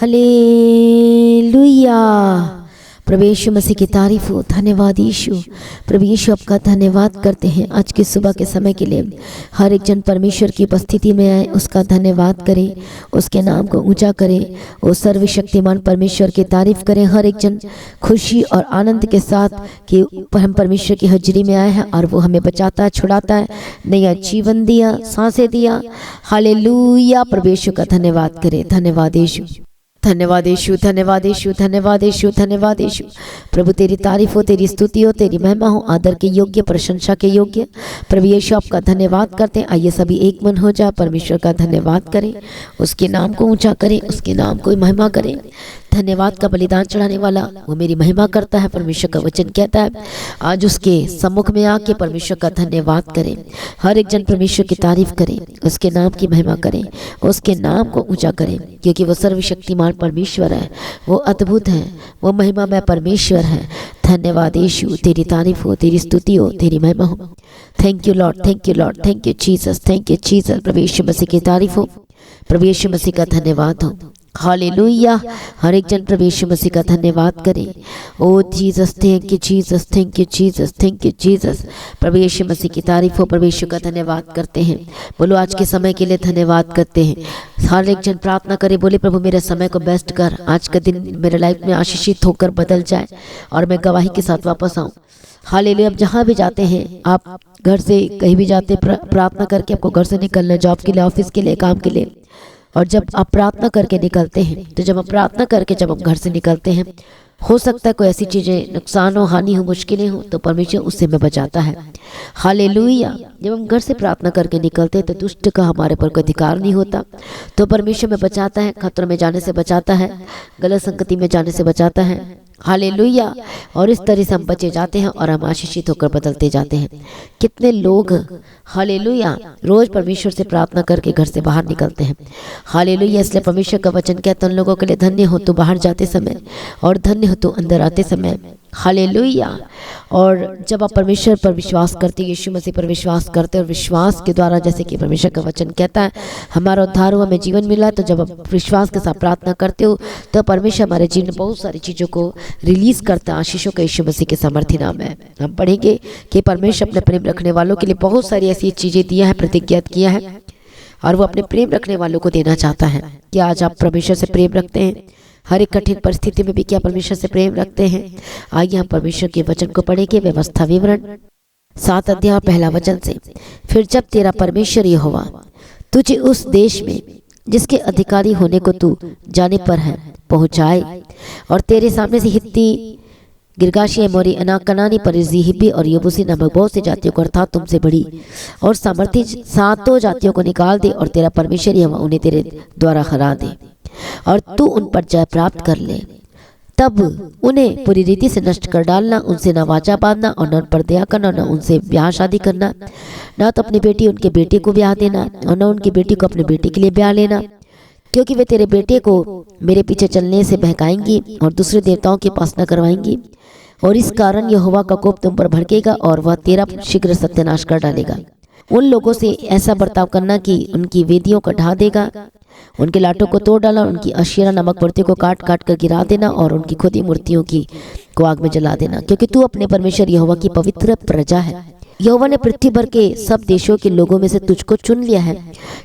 Hallelujah. प्रभु यीशु मसीह की तारीफ हो। धन्यवाद यीशु। प्रभु यीशु आपका धन्यवाद करते हैं आज की सुबह के समय के लिए। हर एक जन परमेश्वर की उपस्थिति में आए, उसका धन्यवाद करें, उसके नाम को ऊंचा करें, वो सर्वशक्तिमान परमेश्वर की तारीफ करें। हर एक जन खुशी और आनंद के साथ कि हम परमेश्वर की हाजिरी में आए हैं और वो हमें बचाता है, छुड़ाता है, नया जीवन दिया, सांसें दिया। हालेलुया। प्रभु यीशु का धन्यवाद करें। धन्यवाद यीशु, धन्यवाद यीशु, धन्यवाद यीशु, धन्यवाद यीशु, धन्यवाद यीशु। प्रभु तेरी तारीफ हो, तेरी स्तुति हो, तेरी महिमा हो, आदर के योग्य, प्रशंसा के योग्य। प्रभु यीशु आपका धन्यवाद करते हैं। आइए सभी एक मन हो जाए, परमेश्वर का धन्यवाद करें, उसके नाम को ऊंचा करें, उसके नाम को महिमा करें। धन्यवाद का बलिदान चढ़ाने वाला वो मेरी महिमा करता है, परमेश्वर का वचन कहता है। आज उसके सम्मुख में आके परमेश्वर का धन्यवाद करें। हर एक जन परमेश्वर की तारीफ करें, उसके नाम की महिमा करें, उसके नाम को ऊंचा करें, क्योंकि वो सर्वशक्तिमान परमेश्वर है, वो अद्भुत है, वो महिमा में परमेश्वर है। धन्यवाद यीशु, तेरी तारीफ हो, तेरी स्तुति हो, तेरी महिमा हो। Thank you Lord, thank you Lord, thank you Jesus, thank you Jesus. प्रभु यीशु मसीह की तारीफ हो, प्रभु यीशु मसीह का धन्यवाद हो। हालेलुया। हर एक जन प्रभु यीशु मसीह का धन्यवाद करें। Oh Jesus, thank you Jesus, thank you Jesus, thank you Jesus. प्रभु यीशु मसीह की तारीफ हो, प्रभु यीशु का धन्यवाद करते हैं। बोलो आज के समय के लिए धन्यवाद करते हैं। हर एक जन प्रार्थना करे, बोले प्रभु मेरे समय को बेस्ट कर, आज का दिन मेरे लाइफ में आशीषित होकर बदल जाए और मैं गवाही के साथ वापस आऊँ। हालेलुया। अब जहाँ भी जाते हैं, आप घर से कहीं भी जाते, प्रार्थना करके आपको घर से निकलना, जॉब के लिए, ऑफिस के लिए, काम के लिए। और जब आप प्रार्थना करके निकलते हैं, तो जब हम प्रार्थना करके जब हम घर से निकलते हैं, हो सकता है कोई ऐसी चीज़ें नुकसान हो, हानि हो, मुश्किलें हो, तो परमेश्वर उससे हमें बचाता है। हालेलुया। जब हम घर से प्रार्थना करके निकलते हैं तो दुष्ट का हमारे पर कोई अधिकार नहीं होता, तो परमेश्वर हमें बचाता है, खतरों में जाने से बचाता है, गलत संगति में जाने से बचाता है। हालेलुया। और इस तरह से हम बचे जाते हैं और हम आशीषित होकर बदलते जाते हैं। कितने लोग हालेलुया रोज परमेश्वर से प्रार्थना करके घर से बाहर निकलते हैं। हालेलुया। इसलिए परमेश्वर का वचन कहता है उन लोगों के लिए धन्य हो तो बाहर जाते समय और धन्य हो तो अंदर आते समय। हालेलुया। और जब आप परमेश्वर पर विश्वास करते, यीशु मसीह पर विश्वास करते और विश्वास के द्वारा, जैसे कि परमेश्वर का वचन कहता है हमारा उद्धार हुआ, हमें जीवन मिला, तो जब आप विश्वास के साथ प्रार्थना करते हो तो परमेश्वर हमारे जीवन में बहुत सारी चीज़ों को रिलीज करता है, आशीषों का यीशु मसीह के सामर्थ्य नाम है। हम पढ़ेंगे कि परमेश्वर अपने प्रेम रखने वालों के लिए बहुत सारी ऐसी चीज़ें दिया है, प्रतिज्ञा किया है, और वो अपने प्रेम रखने वालों को देना चाहता है। क्या आज आप परमेश्वर से प्रेम रखते हैं? हर एक कठिन परिस्थिति में भी क्या परमेश्वर से प्रेम रखते हैं? आइए हम परमेश्वर के वचन को पढ़ेंगे। व्यवस्था विवरण 7 अध्याय 1 वचन से। फिर जब तेरा परमेश्वर यहोवा तुझे उस देश में जिसके अधिकारी होने को तू जाने पर है पहुंचाए, और तेरे सामने से हित्ती, गिरगाशी, एमोरी, कनानी, परिज्जी, हिब्बी और यबूसी नामक बहुत सी जातियों को अर्थात तुमसे बड़ी और सामर्थी 7 जातियों को निकाल दे, और तेरा परमेश्वर यहोवा उन्हें तेरे द्वारा हरा दे और तू उन पर जय प्राप्त कर ले। तब उन्हें पूरी रीति से नष्ट कर डालना, उनसे न वाचा बांधना और न उन पर दया करना, न उनसे ब्याह शादी करना, न तो अपनी बेटी उनके बेटे को ब्याह देना और न उनकी बेटी को अपने बेटे के लिए ब्याह लेना, क्योंकि वे तेरे बेटे को मेरे पीछे चलने से बहकाएंगी और दूसरे देवताओं की उपासना करवाएंगी, और इस कारण यहोवा का कोप तुम पर भड़केगा और वह तेरा शीघ्र सत्यानाश कर डालेगा। उन लोगों से ऐसा बर्ताव करना कि उनकी वेदियों को ढा देगा, उनके लाटों को तोड़ डाला, उनकी अशीरा नामक मूर्तियों को काट काट कर गिरा देना और उनकी खुदी मूर्तियों की को आग में जला देना, क्योंकि तू अपने परमेश्वर यहोवा की पवित्र प्रजा है। यहोवा ने पृथ्वी भर के सब देशों के लोगों में से तुझको चुन लिया है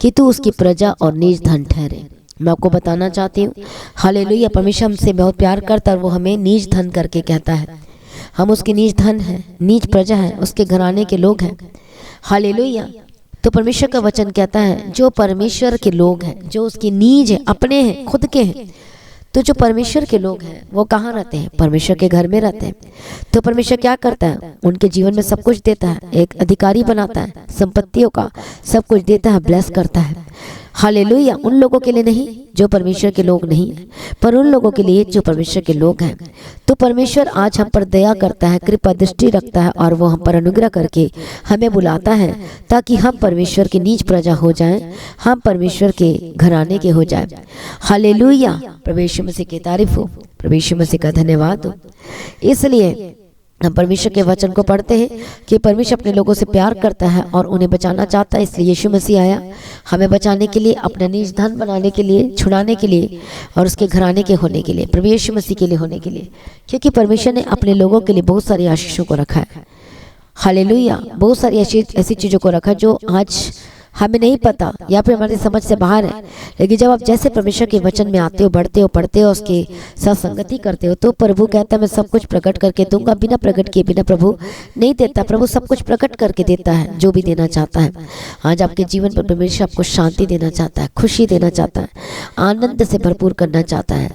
कि तू उसकी प्रजा और निज धन ठहरे। मैं आपको बताना चाहती हूँ, हालेलुया, परमेश्वर हमसे बहुत प्यार करता है और वो हमें निज धन करके कहता है। हम उसके निज धन हैं, निज प्रजा है, उसके घराने के लोग हैं। हालेलुया। तो परमेश्वर का वचन कहता है जो परमेश्वर के लोग हैं, जो उसकी नीज है, अपने हैं, खुद के हैं, तो जो परमेश्वर के लोग हैं वो कहाँ रहते हैं? परमेश्वर के घर में रहते हैं। तो परमेश्वर क्या करता है? उनके जीवन में सब कुछ देता है, एक अधिकारी बनाता है, संपत्तियों का सब कुछ देता है, ब्लेस करता है। हालेलुया। उन लोगों के लिए नहीं जो परमेश्वर के लोग नहीं हैं, पर उन लोगों के लिए जो परमेश्वर के लोग हैं। तो परमेश्वर आज हम पर दया करता है, कृपा दृष्टि रखता है, और वो हम पर अनुग्रह करके हमें बुलाता है ताकि हम परमेश्वर की नीच प्रजा हो जाएं, हम परमेश्वर के घराने के हो जाएं। हालेलुया। प्रभु यीशु मसीह की तारीफ हो, प्रभु यीशु मसीह का धन्यवाद हो। इसलिए हम परमेश्वर के वचन को पढ़ते हैं कि परमेश्वर अपने लोगों से प्यार करता है और उन्हें बचाना चाहता है, इसलिए यीशु मसीह आया हमें बचाने के लिए, अपना निज धन बनाने के लिए, छुड़ाने के लिए और उसके घराने के होने के लिए, प्रभु यीशु मसीह के लिए होने के लिए, क्योंकि परमेश्वर ने अपने लोगों के लिए बहुत सारी आशीषों को रखा है। हालेलुया। बहुत सारी ऐसी चीज़ों को रखा जो आज हमें नहीं पता या फिर हमारी समझ से बाहर है, लेकिन जब आप जैसे परमेश्वर के वचन में आते हो, बढ़ते हो, पढ़ते हो, उसके साथ संगति करते हो, तो प्रभु कहता है मैं सब कुछ प्रकट करके दूंगा। बिना प्रकट किए बिना प्रभु नहीं देता। प्रभु सब कुछ प्रकट करके देता है जो भी देना चाहता है। आज आपके जीवन पर परमेश्वर आपको शांति देना चाहता है, खुशी देना चाहता है, आनंद से भरपूर करना चाहता है।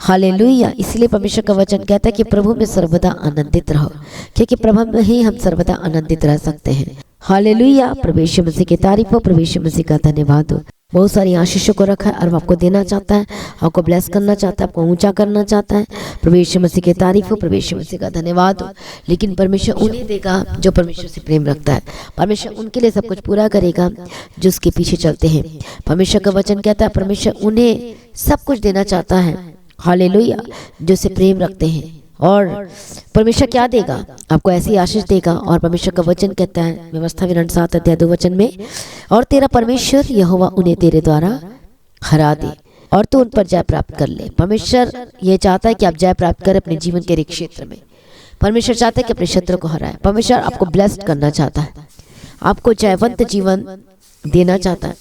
हालेलुया। इसलिए परमेश्वर का वचन कहता है कि प्रभु में सर्वदा आनंदित रहो, क्योंकि प्रभु में ही हम सर्वदा आनंदित रह सकते हैं। हालेलुया। प्रभु यीशु मसीह की तारीफ हो, प्रभु यीशु मसीह का धन्यवाद हो। बहुत सारी आशीषों को रखा है और वो आपको देना चाहता है, आपको ब्लेस करना चाहता है, आपको ऊंचा करना चाहता है। प्रभु यीशु मसीह की तारीफ हो, प्रभु यीशु मसीह का धन्यवाद हो। लेकिन परमेश्वर उन्हें देगा जो परमेश्वर से प्रेम रखता है। परमेश्वर उनके लिए सब कुछ पूरा करेगा जो उसके पीछे चलते हैं। परमेश्वर का वचन कहता है परमेश्वर उन्हें सब कुछ देना चाहता है, हालेलुया, जो से प्रेम रखते हैं। और परमेश्वर क्या देगा? आपको ऐसी आशीष देगा। और परमेश्वर का वचन कहता है व्यवस्था विवरण 7 अध्याय 2 वचन में, और तेरा परमेश्वर यहोवा उन्हें तेरे द्वारा हरा दे और तू उन पर जय प्राप्त कर ले। परमेश्वर ये चाहता है कि आप जय प्राप्त करें अपने जीवन के हर क्षेत्र में। परमेश्वर चाहता है कि अपने शत्रु को हराए। परमेश्वर आपको ब्लेस्ड करना चाहता है, आपको जयवंत जीवन देना चाहता है।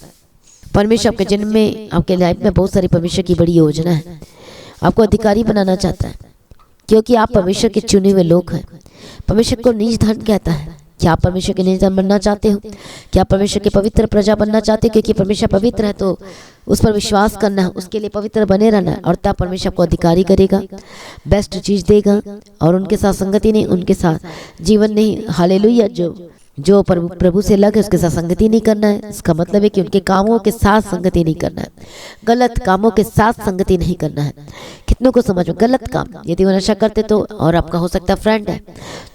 परमेश्वर आपके जन्म में, आपके लाइफ में बहुत सारी परमेश्वर की बड़ी योजना है। आपको अधिकारी बनाना चाहता है, क्योंकि आप परमेश्वर के चुने हुए लोग हैं। परमेश्वर को निज धन कहता है। क्या आप परमेश्वर के निज धन बनना चाहते हो? क्या आप परमेश्वर के पवित्र प्रजा बनना चाहते हो? क्योंकि परमेश्वर पवित्र है, तो उस पर विश्वास करना है, उसके लिए पवित्र बने रहना है, और तब परमेश्वर आपको अधिकारी करेगा, बेस्ट चीज़ देगा। और उनके साथ संगति नहीं, उनके साथ जीवन नहीं। हालेलुया। जो प्रभु से लगे उसके साथ संगति नहीं करना है। इसका मतलब है कि उनके कामों के साथ संगति नहीं करना है, गलत कामों के साथ संगति नहीं करना है। कितनों को समझ में? गलत काम यदि वो नशा करते तो, और आपका हो सकता है फ्रेंड है,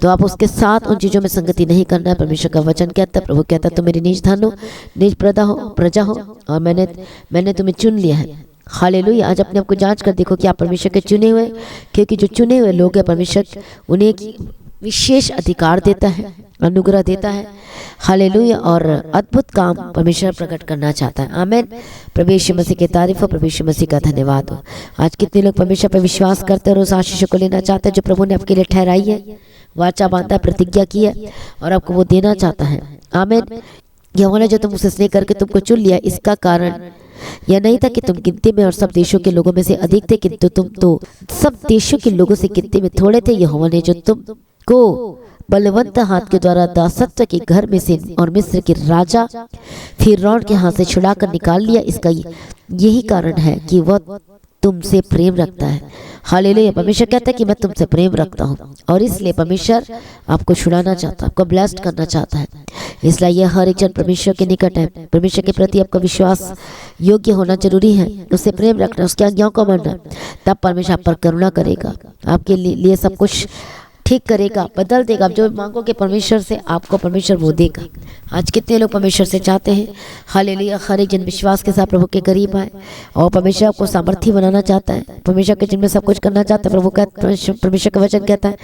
तो आप उसके साथ उन चीज़ों में संगति नहीं करना है। परमेश्वर का वचन कहता है, प्रभु कहता है तुम मेरी निज धन हो, निज प्रजा हो, और मैंने तुम्हें चुन लिया है। हालेलुया। आज अपने आप को जांच कर देखो कि आप परमेश्वर के चुने हुए, क्योंकि जो चुने हुए लोग हैं परमेश्वर उन्हें विशेष अधिकार देता है, अनुग्रह देता है। हालेलुया। और अद्भुत काम परमेश्वर प्रकट करना चाहता है। आमीन। प्रभु यीशु मसीह की तारीफ हो, प्रभु यीशु मसीह का धन्यवाद हो। आज कितने लोग परमेश्वर पर विश्वास करते हैं और उस आशीष को लेना चाहते हैं जो प्रभु ने आपके लिए ठहराई है, वाचा बांधा, प्रतिज्ञा की है, और आपको वो देना चाहता है। आमीन। यहोवा ने जो तुमसे स्नेह करके तुमको चुन लिया, इसका कारण यह नहीं था कि तुम गिनती में और सब देशों के लोगों में से अधिक थे, किंतु तुम तो सब देशों के लोगों से गिनती में थोड़े थे। यहोवा ने जो तुमको बलवंत हाथ के द्वारा दासत्व के घर में से और मिस्र के राजा फिरौन के हाथ से छुड़ाकर निकाल लिया, इसका यही कारण है कि वह तुमसे प्रेम रखता है। हालेलुया। परमेश्वर कहता है कि मैं तुमसे प्रेम रखता हूँ, और इसलिए परमेश्वर आपको छुड़ाना चाहता है, आपको ब्लेस्ड करना चाहता है। इसलिए यह हर एक जन परमेश्वर के निकट है। परमेश्वर के प्रति आपका विश्वास योग्य होना जरूरी है, उससे प्रेम रखना, उसकी आज्ञाओं को मानना, तब परमेश्वर आप पर करुणा करेगा, आपके लिए सब कुछ ठीक करेगा, बदल देगा। आप जो मांगोगे परमेश्वर से, आपको परमेश्वर वो देगा। आज कितने लोग परमेश्वर से चाहते हैं? हालेलुया। हर एक जन विश्वास के साथ प्रभु के करीब आए, और परमेश्वर आपको सामर्थी बनाना चाहता है। परमेश्वर के जिनमें सब कुछ करना चाहता है। प्रभु का परमेश्वर का वचन कहता है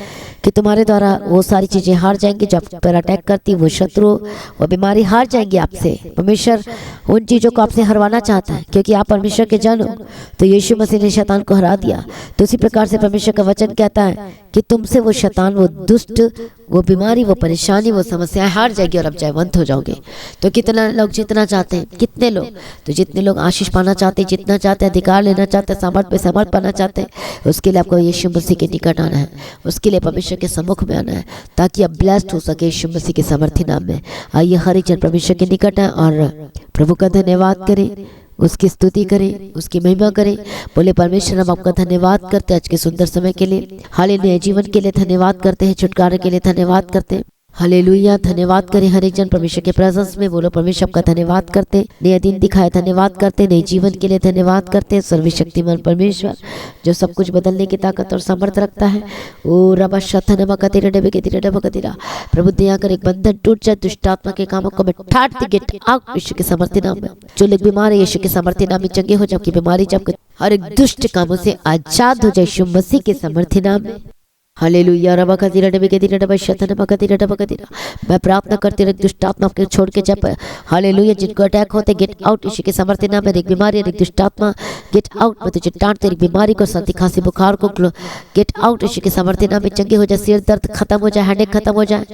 कि तुम्हारे द्वारा वो सारी चीज़ें हार जाएंगी जो आप पर अटैक करती, वो शत्रु, वो बीमारी हार जाएंगी आपसे। परमेश्वर उन चीज़ों को आपसे हरवाना चाहता है, क्योंकि आप परमेश्वर के जन हो। तो यीशु मसीह ने शैतान को हरा दिया, तो उसी प्रकार से परमेश्वर का वचन कहता है कि तुमसे वो शैतान, वो दुष्ट, वो बीमारी, वो परेशानी, वो समस्याएं हार जाएगी और आप जयवंत हो जाओगे। तो कितना लोग जितना चाहते हैं, कितने लोग, तो जितने लोग आशीष पाना चाहते हैं, जितना चाहते हैं, अधिकार लेना चाहते हैं, सामर्थ पे सामर्थ पाना चाहते हैं, उसके लिए आपको यीशु मसीह के निकट आना है, उसके लिए परमेश्वर के सम्मुख में आना है, ताकि आप ब्लेस्ड हो सके यीशु मसीह के सामर्थी नाम में। आइए हर एक जन परमेश्वर के निकट है और प्रभु का धन्यवाद करें, उसकी स्तुति करें, उसकी महिमा करें। बोले परमेश्वर हम आपका धन्यवाद करते हैं आज के सुंदर समय के लिए, हालेलुया। जीवन के लिए धन्यवाद करते हैं, छुटकारे के लिए धन्यवाद करते हैं। हालेलुया। धन्यवाद करें हर एक जन परमेश्वर के प्रेजेंस में। बोलो परमेश्वर आपका धन्यवाद करते हैं, नया दिन दिखाए धन्यवाद करते हैं, नए जीवन के लिए धन्यवाद करते हैं। सर्वशक्तिमान परमेश्वर जो सब कुछ बदलने की ताकत और सामर्थ रखता है। ओ रबा शतनमा कतिरा डबे कतिरा डबा कतिरा, प्रभु दया कर एक बंधन टूट जाए, दुष्ट आत्मा के कामों को मैं ठाट गेट आग यीशु के सामर्थ्य नाम में। जो लोग बीमार है यीशु के सामर्थ्य नाम में चंगे हो, जबकि बीमारी जब हर एक दुष्ट कामों से आजाद हो जाए यीशु मसीह के सामर्थ्य नाम में। हालेलुया रबा का तीरा डबे के तीरा डबा शतन बका तीरा डबा का तीरा। मैं प्रार्थना करती रहती दुष्ट आत्मा के छोड़ के जब हालेलुया जिनको अटैक होते गेट आउट यीशु के सामर्थ्य नाम में। एक बीमारी एक दुष्ट आत्मा गेट आउट। मैं तुझे डांटते एक बीमारी को सर्दी खांसी बुखार को गेट आउट यीशु के सामर्थ्य नाम में। चंगे हो जाए, सिर दर्द खत्म हो जाए, हेडेक खत्म हो जाए।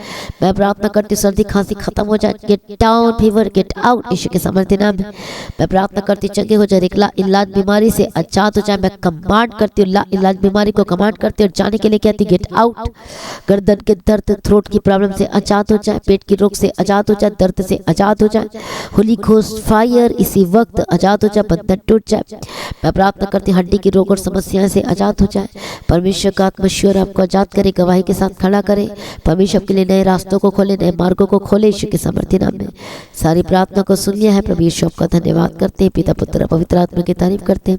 मैं प्रार्थना करती हूँ सर्दी खांसी खत्म हो जाए, get down fever get out यीशु के सामर्थ्य नाम में। मैं प्रार्थना करती चंगे हो जाए, इलाज बीमारी से आजाद हो जाए। मैं कमांड करती हूँ इलाज बीमारी को कमांड करती हूँ जाने के लिए कहती गेट आउट। गर्दन के दर्द थ्रोट की प्रॉब्लम से आजाद हो जाए, पेट की रोग से आजाद हो जाए, दर्द से आजाद हो जाए। होली घोस्ट फायर इसी वक्त आजाद हो जाए, बंधन टूट जाए। मैं प्रार्थना करती हड्डी की रोग और समस्याएं से आजाद हो जाए। परमेश्वर का आत्मश्वर आपको आजाद करे, गवाही के साथ खड़ा करे। परमेश्वर के लिए नए रास्तों को खोले, नए मार्गों को खोले यीशु के सामर्थ्य नाम में। सारी प्रार्थना को सुन लिया है प्रभु यीशु आपका धन्यवाद करते हैं। पिता पुत्र पवित्र आत्मा की तारीफ करते हैं।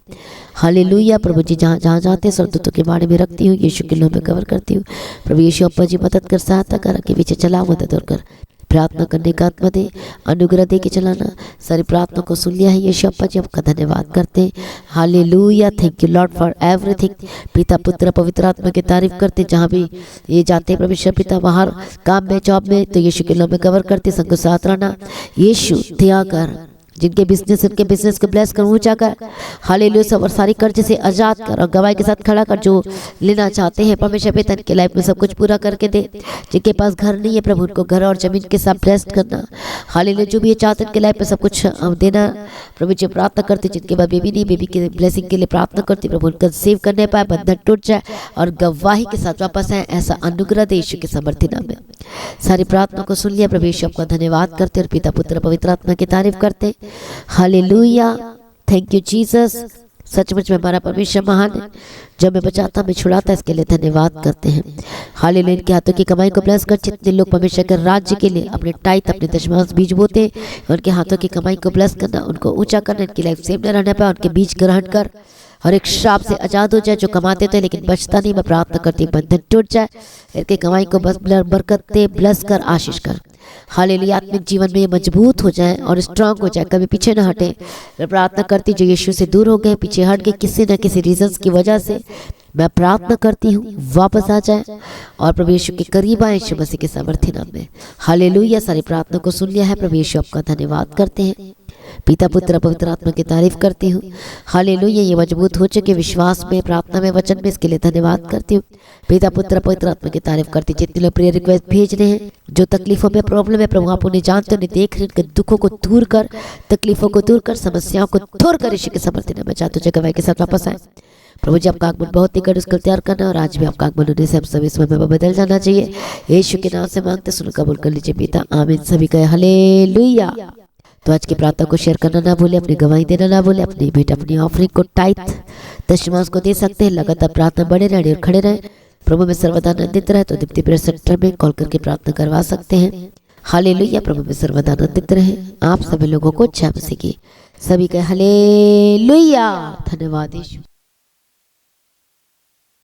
हालेलुया प्रभु जी जहाँ जहाँ जाते हैं स्वर्गदूतों के बारे में रखती हूँ, यीशु के नाम में कवर करती हूँ। प्रभु यीशु अप्पा जी मदद कर, सहायता कर, आगे पीछे चला मदद और कर। प्रार्थना करने का आत्मा दे, अनुग्रह दे के चलाना। सारी प्रार्थना को सुन लिया है यीशु अप्पा जी आपका धन्यवाद करते हैं। Hallelujah thank you Lord for everything. पिता पुत्र पवित्र आत्मा की तारीफ करते जहाँ भी ये जाते हैं परमेश्वर पिता, बाहर काम में जॉब में तो यीशु के नाम में कवर करते। संग साथ रहना यीशु दया कर, जिनके बिजनेस को ब्लेस कर, ऊंचा कर। हालेलुया सब और सारी कर्ज से आजाद कर और गवाही के साथ खड़ा कर। जो लेना चाहते हैं परमेश्वर पिता के लाइफ में सब कुछ पूरा करके दे। जिनके पास घर नहीं है प्रभु उनको घर और जमीन के साथ ब्लेस्ड करना। हालेलुया जो भी ये चाहते हैं उनके लाइफ में सब कुछ देना प्रभु जी। प्रार्थना करते जिनके बाद बेबी नहीं, बेबी के ब्लेसिंग के लिए प्रार्थना करती प्रभु उनका सेव करने पाए, बंधन टूट जाए और गवाही के साथ वापस आए, ऐसा अनुग्रह दे यीशु के सामर्थ्य नाम में। सारी प्रार्थना को सुन लिया प्रभु यीशु आपका धन्यवाद करते और पिता पुत्र पवित्र आत्मा की तारीफ करते। Hallelujah thank you Jesus. सचमुच में हमारा परमेश्वर महान है, जब मैं बचाता मैं छुड़ाता, इसके लिए धन्यवाद करते हैं। हालेलुया इनके हाथों की कमाई को ब्लेस कर। जितने लोग परमेश्वर के राज्य के लिए अपने टाइट अपने दशमांश बीज बोते, उनके हाथों की कमाई को ब्लेस करना, उनको ऊंचा करना, इनकी लाइफ सेव न रहने पाए, उनके बीज ग्रहण कर। हर एक श्राप से आजाद हो जाए। जो कमाते थे लेकिन बचता नहीं, मैं प्रार्थना करती बंधन टूट जाए। इनके कमाई को बस बरकत दे, ब्लेस कर, आशीष कर। हालेलुया आत्मिक जीवन में ये मजबूत हो जाए और स्ट्रांग हो जाए, कभी पीछे ना हटे। मैं प्रार्थना करती जो यीशु से दूर हो गए, पीछे हट गए किसी न किसी रीजंस की वजह से, मैं प्रार्थना करती हूँ वापस आ जाए और प्रभु यीशु के करीब आए यीशु मसीह के सामर्थ्य नाम में। हालेलुया सारी प्रार्थना को सुन लिया है प्रभु यीशु आपका धन्यवाद करते हैं। पिता पुत्र पवित्र आत्मा की तारीफ करती हूँ। हालेलुया ये मजबूत हो चुके विश्वास में, प्रार्थना में, वचन में, इसके लिए धन्यवाद करती हूँ। पिता पुत्र पवित्र आत्मा की तारीफ करती। जितने लोग प्रेयर रिक्वेस्ट भेज रहे हैं, जो तकलीफों में प्रॉब्लम है प्रभु आप उन्हें जानते, उन्हें देख रहे, उनके दुखों को दूर कर, तकलीफों को दूर कर, समस्याओं को दूर कर यीशु के सामर्थ्य नाम में। चाहते हो जगह के साथ वापस आए प्रभु जी आपका आगमन बहुत ही कर उसको तैयार करना और आज भी आपका आगमन होने से हम सभी समय में बदल जाना चाहिए। यीशु के नाम से मांगते सुन कबूल कर लीजिए पिता, आमीन। सभी कहे हालेलुया। तो आज की प्रार्थना को शेयर करना ना भूले, अपनी गवाही देना ना भूले, अपनी भेंट अपनी ऑफरिंग को टाइट दशमांश को दे सकते हैं। लगातार प्रार्थना बने रहे और खड़े रहे, प्रभु में सर्वदा आनंदित रहे। तो दीप्ति प्रेयर सेंटर में कॉल करके प्रार्थना करवा सकते हैं। हालेलुया प्रभु में सर्वदा आनंदित रहे। आप सभी लोगों को जय मसीह की। सभी कहे हालेलुया। धन्यवाद यीशु।